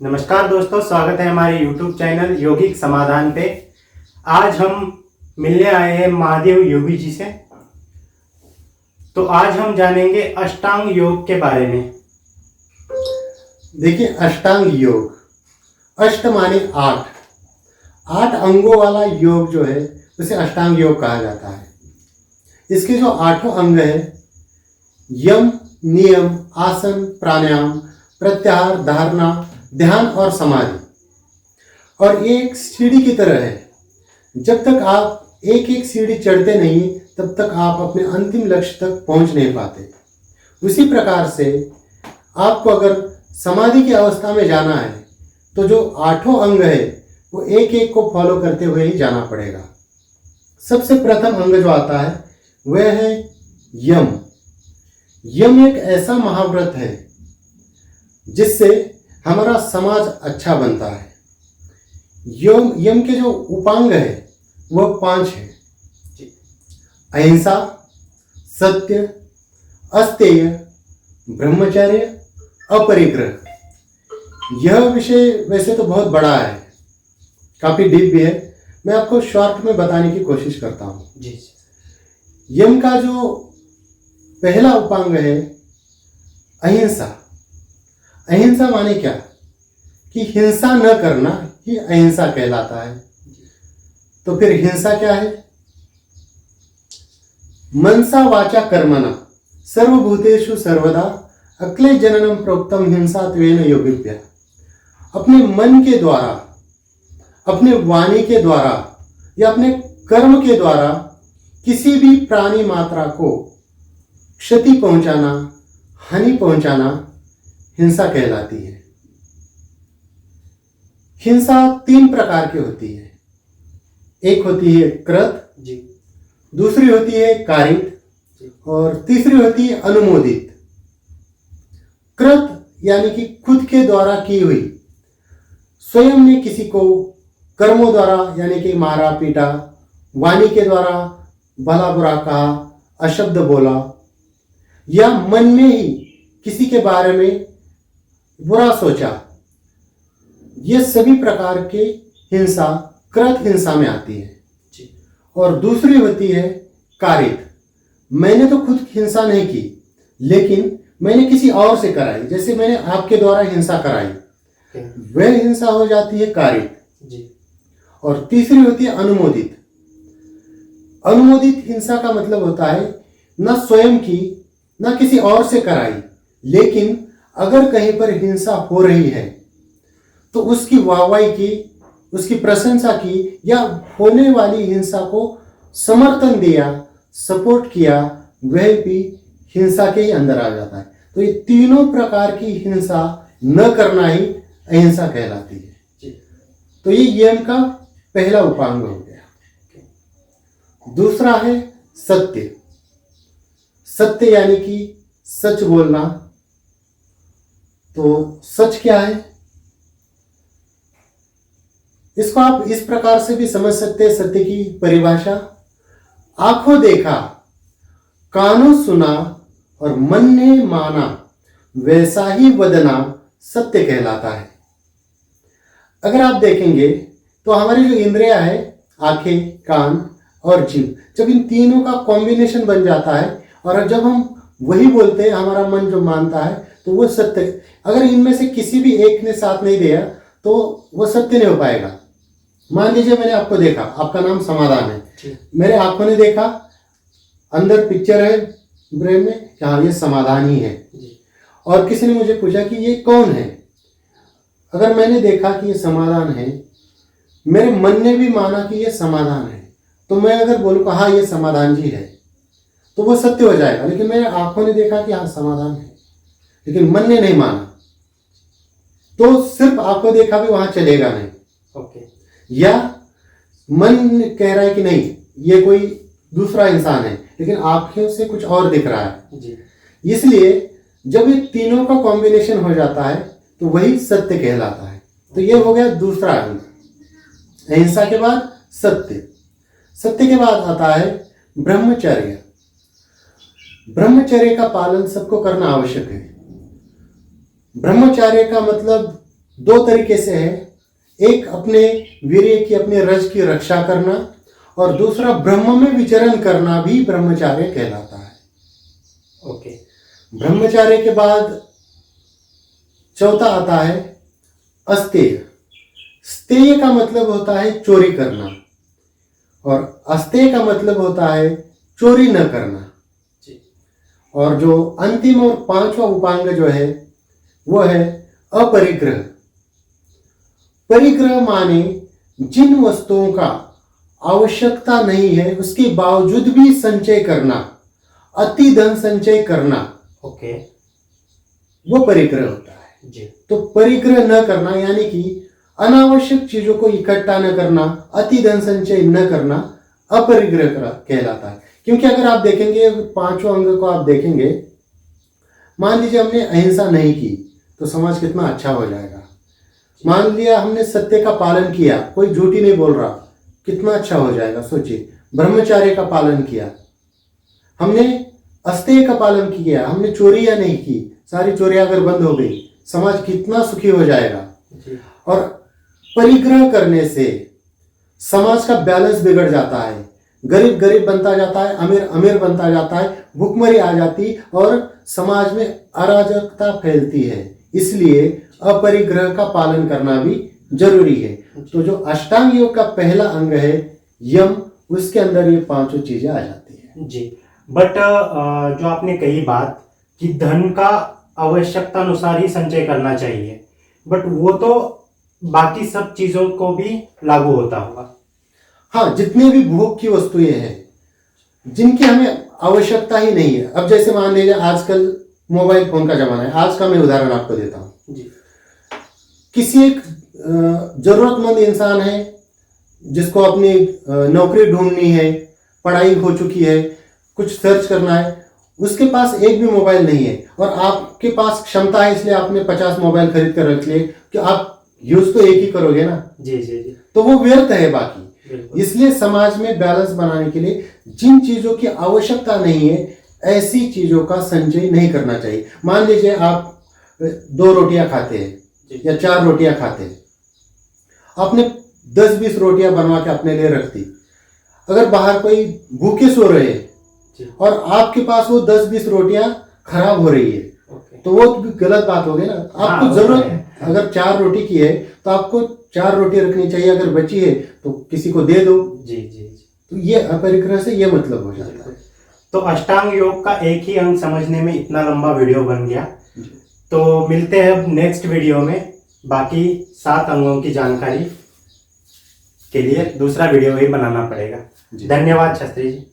नमस्कार दोस्तों, स्वागत है हमारे YouTube चैनल योगिक समाधान पे। आज हम मिलने आए हैं महादेव योगी जी से। तो आज हम जानेंगे अष्टांग योग के बारे में। देखिए, अष्टांग योग, अष्ट माने आठ, आठ अंगों वाला योग जो है उसे अष्टांग योग कहा जाता है। इसके जो आठों अंग है, यम, नियम, आसन, प्राणायाम, प्रत्याहार, धारणा, ध्यान और समाधि, और ये एक सीढ़ी की तरह है। जब तक आप एक एक सीढ़ी चढ़ते नहीं तब तक आप अपने अंतिम लक्ष्य तक पहुंच नहीं पाते। उसी प्रकार से आपको अगर समाधि की अवस्था में जाना है तो जो आठों अंग है वो एक एक को फॉलो करते हुए ही जाना पड़ेगा। सबसे प्रथम अंग जो आता है वह है यम। यम एक ऐसा महाव्रत है जिससे हमारा समाज अच्छा बनता है। यम के जो उपांग है वह 5 है। अहिंसा, सत्य, अस्तेय, ब्रह्मचर्य, अपरिग्रह। यह विषय वैसे तो बहुत बड़ा है, काफी डीप भी है। मैं आपको शॉर्ट में बताने की कोशिश करता हूँ। जी। यम का जो पहला उपांग है अहिंसा। अहिंसा माने क्या कि हिंसा न करना ही अहिंसा कहलाता है। तो फिर हिंसा क्या है? मनसा वाचा कर्मणा सर्वभूतेषु सर्वदा अक्ले जननम प्रोक्तम हिंसात्वेन योगिभ्यः। अपने मन के द्वारा, अपने वाणी के द्वारा या अपने कर्म के द्वारा किसी भी प्राणी मात्रा को क्षति पहुंचाना, हानि पहुंचाना हिंसा कहलाती है। हिंसा 3 प्रकार की होती है। एक होती है कृत जी, दूसरी होती है कारित और तीसरी होती है अनुमोदित। कृत यानी कि खुद के द्वारा की हुई, स्वयं ने किसी को कर्मों द्वारा यानी कि मारा पीटा, वाणी के द्वारा भला बुरा कहा, अशब्द बोला, या मन में ही किसी के बारे में बुरा सोचा, ये सभी प्रकार की हिंसा कृत हिंसा में आती है। और दूसरी होती है कारित। मैंने तो खुद हिंसा नहीं की लेकिन मैंने किसी और से कराई, जैसे मैंने आपके द्वारा हिंसा कराई, वह हिंसा हो जाती है कारित जी। और तीसरी होती है अनुमोदित। अनुमोदित हिंसा का मतलब होता है न स्वयं की न किसी और से कराई, लेकिन अगर कहीं पर हिंसा हो रही है तो उसकी वाहवाही की, उसकी प्रशंसा की या होने वाली हिंसा को समर्थन दिया, सपोर्ट किया, वह भी हिंसा के ही अंदर आ जाता है। तो ये तीनों प्रकार की हिंसा न करना ही अहिंसा कहलाती है। तो ये यम का पहला उपांग हो गया। दूसरा है सत्य। सत्य यानी कि सच बोलना। तो सच क्या है? इसको आप इस प्रकार से भी समझ सकते हैं। सत्य की परिभाषा, आंखों देखा, कानों सुना और मन ने माना वैसा ही वदना सत्य कहलाता है। अगर आप देखेंगे तो हमारी जो इंद्रियां है, आंखें, कान और जीभ, जब इन तीनों का कॉम्बिनेशन बन जाता है और जब हम वही बोलते हैं, हमारा मन जो मानता है, तो वो सत्य। अगर इनमें से किसी भी एक ने साथ नहीं दिया तो वो सत्य नहीं हो पाएगा। मान लीजिए मैंने आपको देखा, आपका नाम समाधान है, मेरे आंखों ने देखा, अंदर पिक्चर है ब्रेन में कि हाँ ये समाधान ही है, और किसी ने मुझे पूछा कि ये कौन है। अगर मैंने देखा कि ये समाधान है, मेरे मन ने भी माना कि ये समाधान है, तो मैं अगर बोलूँ हाँ ये समाधान जी है तो वो सत्य हो जाएगा। लेकिन मेरे आंखों ने देखा कि हाँ समाधान है लेकिन मन ने नहीं माना, तो सिर्फ आंखों देखा भी वहां चलेगा नहीं। ओके। या मन कह रहा है कि नहीं ये कोई दूसरा इंसान है लेकिन आंखों से कुछ और दिख रहा है जी। इसलिए जब ये तीनों का कॉम्बिनेशन हो जाता है तो वही सत्य कहलाता है। तो ये हो गया दूसरा अंग। अहिंसा के बाद सत्य। सत्य के बाद आता है ब्रह्मचर्य। ब्रह्मचर्य का पालन सबको करना आवश्यक है। ब्रह्मचर्य का मतलब दो तरीके से है। एक अपने वीर्य की, अपने रज की रक्षा करना, और दूसरा ब्रह्म में विचरण करना भी ब्रह्मचार्य कहलाता है। ओके। ब्रह्मचार्य के बाद चौथा आता है अस्तेय। स्तेय का मतलब होता है चोरी करना, और अस्तेय का मतलब होता है चोरी न करना। जी। और जो अंतिम और पांचवा उपांग जो है वो है अपरिग्रह। परिग्रह माने जिन वस्तुओं का आवश्यकता नहीं है उसके बावजूद भी संचय करना, अति धन संचय करना, ओके। वो परिग्रह होता है। जी। तो परिग्रह न करना यानी कि अनावश्यक चीजों को इकट्ठा न करना, अति धन संचय न करना अपरिग्रह कहलाता है। क्योंकि अगर आप देखेंगे पांचों अंग को आप देखेंगे, मान लीजिए हमने अहिंसा नहीं की तो समाज कितना अच्छा हो जाएगा। मान लिया हमने सत्य का पालन किया, कोई झूठी नहीं बोल रहा, कितना अच्छा हो जाएगा। सोचिए, ब्रह्मचार्य का पालन किया, हमने अस्तेय का पालन किया, हमने चोरियां नहीं की, सारी चोरियां अगर बंद हो गई, समाज कितना सुखी हो जाएगा। और परिग्रह करने से समाज का बैलेंस बिगड़ जाता है, गरीब गरीब बनता जाता है, अमीर अमीर बनता जाता है, भूखमरी आ जाती और समाज में अराजकता फैलती है। इसलिए अपरिग्रह का पालन करना भी जरूरी है। तो जो अष्टांग योग का पहला अंग है यम, उसके अंदर ये पांचों चीजें आ जाती है। जी। बट जो आपने कही बात कि धन का आवश्यकता अनुसार ही संचय करना चाहिए, बट वो तो बाकी सब चीजों को भी लागू होता होगा। हाँ, जितने भी भोग की वस्तुएं हैं जिनकी हमें आवश्यकता ही नहीं है। अब जैसे मान लीजिए आजकल मोबाइल फोन का जमाना है, आज का मैं उदाहरण आपको देता हूँ। जी। किसी एक जरूरतमंद इंसान है जिसको अपनी नौकरी ढूंढनी है, पढ़ाई हो चुकी है, कुछ सर्च करना है, उसके पास एक भी मोबाइल नहीं है और आपके पास क्षमता है इसलिए आपने 50 मोबाइल खरीद कर रख लिए कि आप यूज तो एक ही करोगे ना। जी जी जी। तो वो व्यर्थ है बाकी। इसलिए समाज में बैलेंस बनाने के लिए जिन चीजों की आवश्यकता नहीं है ऐसी चीजों का संचय नहीं करना चाहिए। मान लीजिए आप 2 रोटियां खाते हैं या 4 रोटियां खाते हैं, आपने 10-20 रोटियां बनवा के अपने लिए रख दी। अगर बाहर कोई भूखे सो रहे हैं और आपके पास वो 10-20 रोटियां खराब हो रही है, तो वो भी गलत बात हो गई ना। आपको जरूरत अगर 4 रोटी की है तो आपको 4 रोटी रखनी चाहिए, अगर बची है तो किसी को दे दो। जी जी जी। तो ये अपरिग्रह से ये मतलब हो जाता है। तो अष्टांग योग का एक ही अंग समझने में इतना लंबा वीडियो बन गया। तो मिलते हैं अब नेक्स्ट वीडियो में, बाकी 7 अंगों की जानकारी के लिए दूसरा वीडियो ही बनाना पड़ेगा। धन्यवाद शास्त्री जी।